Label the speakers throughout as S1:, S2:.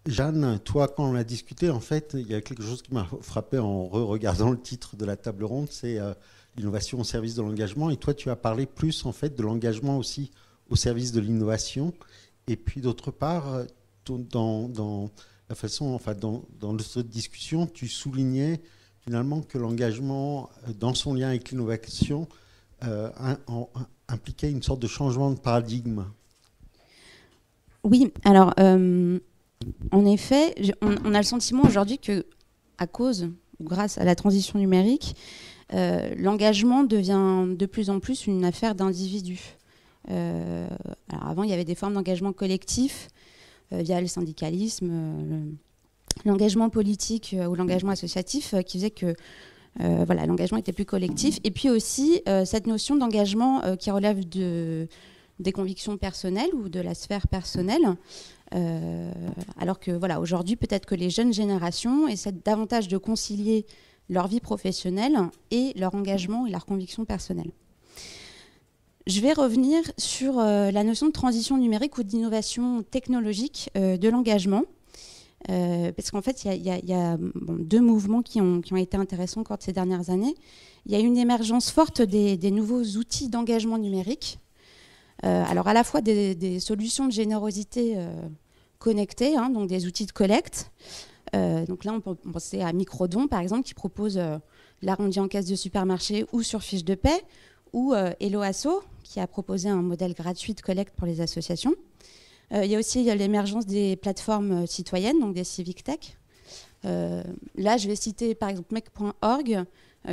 S1: Jeanne, toi, quand on a discuté, en fait, il y a quelque chose qui m'a frappé en regardant le titre de la table ronde, c'est l'innovation au service de l'engagement. Et toi, tu as parlé plus, en fait, de l'engagement aussi au service de l'innovation. Et puis, d'autre part, dans la façon, enfin, dans notre discussion, tu soulignais finalement que l'engagement, dans son lien avec l'innovation, impliquait une sorte de changement de paradigme.
S2: Oui, alors en effet, on a le sentiment aujourd'hui que, à cause ou grâce à la transition numérique, l'engagement devient de plus en plus une affaire d'individus. Alors avant, il y avait des formes d'engagement collectif via le syndicalisme, l'engagement politique ou l'engagement associatif qui faisait que voilà, l'engagement était plus collectif. Et puis aussi cette notion d'engagement qui relève des convictions personnelles ou de la sphère personnelle. Alors que voilà, aujourd'hui, peut-être que les jeunes générations essaient davantage de concilier leur vie professionnelle et leur engagement et leurs convictions personnelles. Je vais revenir sur la notion de transition numérique ou d'innovation technologique de l'engagement. Parce qu'en fait, il y a deux mouvements qui ont été intéressants au cours de ces dernières années. Il y a une émergence forte des nouveaux outils d'engagement numérique. Alors à la fois des solutions de générosité connectées, hein, donc des outils de collecte. Donc là, on peut penser à Microdon, par exemple, qui propose l'arrondi en caisse de supermarché ou sur fiche de paie, ou Hello Asso, qui a proposé un modèle gratuit de collecte pour les associations. Il y a aussi l'émergence des plateformes citoyennes, donc des civic tech. Là, je vais citer par exemple mec.org,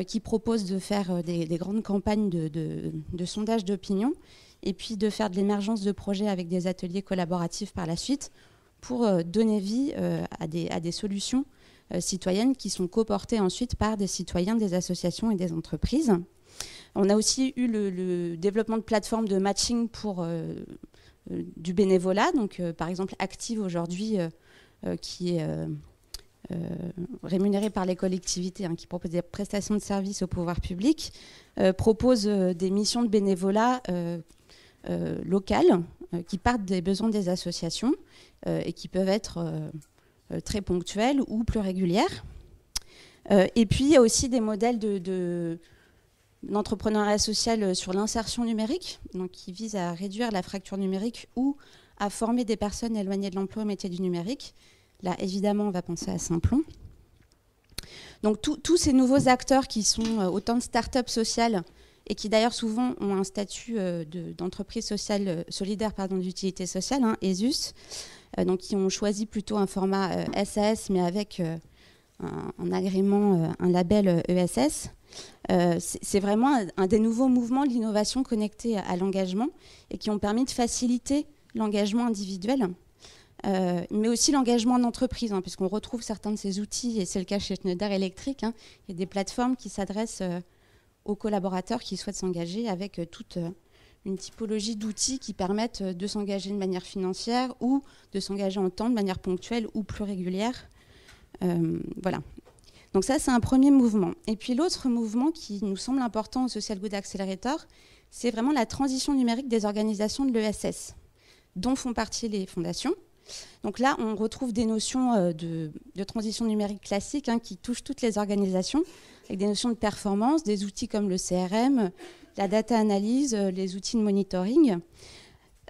S2: qui propose de faire des grandes campagnes de sondage d'opinion et puis de faire de l'émergence de projets avec des ateliers collaboratifs par la suite pour donner vie à des solutions citoyennes qui sont coportées ensuite par des citoyens, des associations et des entreprises. On a aussi eu le développement de plateformes de matching pour du bénévolat, donc par exemple Active aujourd'hui, qui est rémunéré par les collectivités, hein, qui propose des prestations de services au pouvoir public, propose des missions de bénévolat locales qui partent des besoins des associations et qui peuvent être très ponctuelles ou plus régulières. Et puis il y a aussi des modèles d'entrepreneuriat social sur l'insertion numérique, donc qui vise à réduire la fracture numérique ou à former des personnes éloignées de l'emploi au métier du numérique. Là, évidemment, on va penser à Simplon. Donc tous ces nouveaux acteurs qui sont autant de start-up sociales et qui d'ailleurs souvent ont un statut d'entreprise sociale, solidaire d'utilité sociale, hein, ESUS, donc qui ont choisi plutôt un format SAS mais avec un agrément, un label ESS. C'est vraiment un des nouveaux mouvements de l'innovation connectée à l'engagement et qui ont permis de faciliter l'engagement individuel, mais aussi l'engagement en entreprise, hein, puisqu'on retrouve certains de ces outils, et c'est le cas chez Schneider Electric. Hein, il y a des plateformes qui s'adressent aux collaborateurs qui souhaitent s'engager avec toute une typologie d'outils qui permettent de s'engager de manière financière ou de s'engager en temps de manière ponctuelle ou plus régulière. Voilà. Donc ça, c'est un premier mouvement. Et puis l'autre mouvement qui nous semble important au Social Good Accelerator, c'est vraiment la transition numérique des organisations de l'ESS, dont font partie les fondations. Donc là, on retrouve des notions de transition numérique classique, hein, qui touchent toutes les organisations, avec des notions de performance, des outils comme le CRM, la data analyse, les outils de monitoring.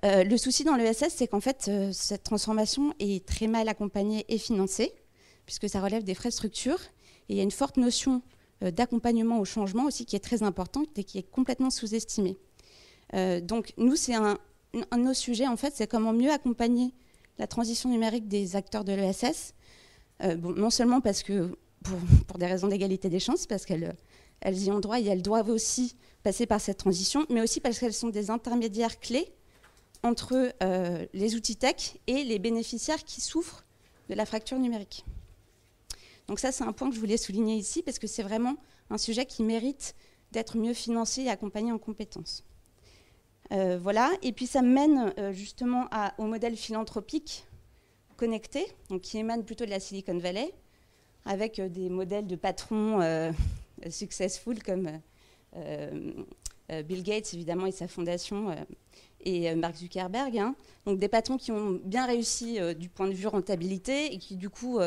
S2: Le souci dans l'ESS, c'est qu'en fait, cette transformation est très mal accompagnée et financée, puisque ça relève des frais de structure. Et il y a une forte notion d'accompagnement au changement aussi qui est très importante et qui est complètement sous-estimée. Donc nous, c'est un de nos sujets, en fait, c'est comment mieux accompagner la transition numérique des acteurs de l'ESS, non seulement parce que pour des raisons d'égalité des chances, parce qu'elles y ont droit et elles doivent aussi passer par cette transition, mais aussi parce qu'elles sont des intermédiaires clés entre les outils tech et les bénéficiaires qui souffrent de la fracture numérique. Donc ça, c'est un point que je voulais souligner ici, parce que c'est vraiment un sujet qui mérite d'être mieux financé et accompagné en compétences. Voilà, et puis ça mène justement au modèle philanthropique connecté, donc qui émane plutôt de la Silicon Valley, avec des modèles de patrons successful comme Bill Gates, évidemment, et sa fondation, et Mark Zuckerberg. Hein. Donc des patrons qui ont bien réussi du point de vue rentabilité et qui du coup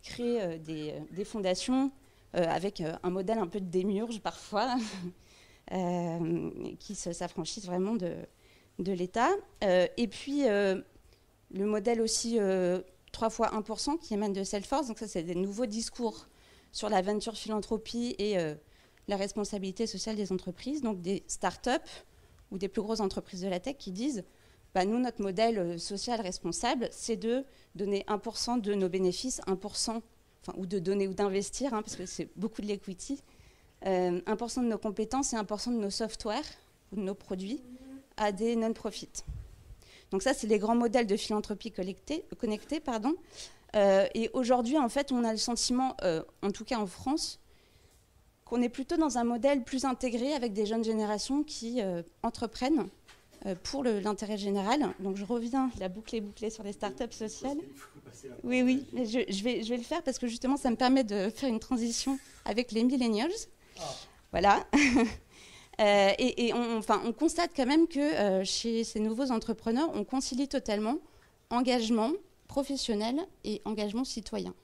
S2: créent des fondations avec un modèle un peu de démiurge parfois, qui s'affranchissent vraiment de l'État. Et puis le modèle aussi 3 fois 1% qui émane de Salesforce. Donc ça, c'est des nouveaux discours sur la venture philanthropie et la responsabilité sociale des entreprises. Donc des startups ou des plus grosses entreprises de la tech qui disent nous, notre modèle social responsable, c'est de donner 1% de nos bénéfices, 1%, ou de donner ou d'investir, hein, parce que c'est beaucoup de l'equity, 1% de nos compétences et 1% de nos softwares ou de nos produits à des non-profits. Donc ça, c'est les grands modèles de philanthropie connectée. Et aujourd'hui, en fait, on a le sentiment, en tout cas en France, qu'on est plutôt dans un modèle plus intégré avec des jeunes générations qui entreprennent pour l'intérêt général. Donc je reviens, la boucle est bouclée sur les startups sociales. Oui, mais je vais le faire parce que justement, ça me permet de faire une transition avec les millennials. Voilà. On constate quand même que chez ces nouveaux entrepreneurs, on concilie totalement engagement professionnel et engagement citoyen.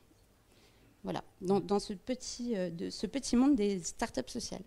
S2: Voilà, dans ce petit monde des startups sociales.